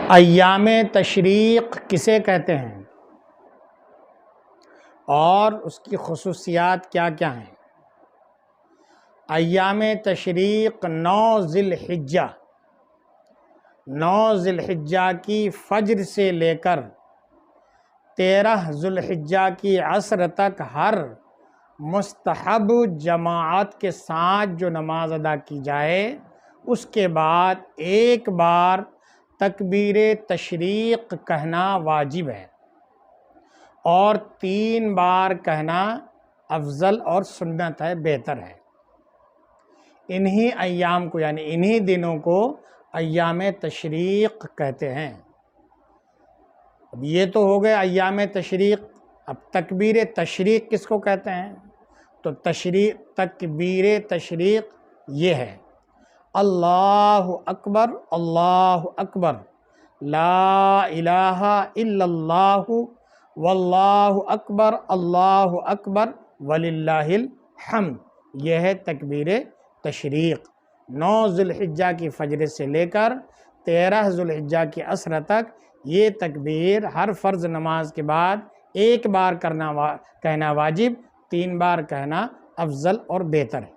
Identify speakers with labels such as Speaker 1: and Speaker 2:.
Speaker 1: अय्याम तशरीक़ किसे कहते हैं और उसकी खुसूसियात क्या क्या हैं। अय्याम तशरीक़ 9 ज़िलहिज्जा की फ़ज्र से लेकर 13 ज़ुल्हिज्जा की असर तक हर मुस्तहब जमाअत के साथ जो नमाज अदा की जाए उसके बाद एक बार तकबीर तशरीक़ कहना वाजिब है और 3 बार कहना अफजल और सुन्नत है, बेहतर है। इन्हीं अय्याम को यानी इन्हीं दिनों को अय्याम तशरीक़ कहते हैं। अब ये तो हो गए अय्याम तशरीक़। अब तकबीर तशरीक़ किसको कहते हैं? तो तकबीर तशरीक़ ये है अल्लाहु अकबर ला इलाहा इल्लल्लाहु वल्लाहु अकबर वलिल्लाहिल हम्द। यह है तकबीर तशरीक़। 9 ज़ुल्हिज्जा की फ़ज्र से लेकर 13 ज़ुल्हिज्जा की असर तक ये तकबीर हर फ़र्ज़ नमाज के बाद एक बार कहना वाजिब, 3 बार कहना अफजल और बेहतर है।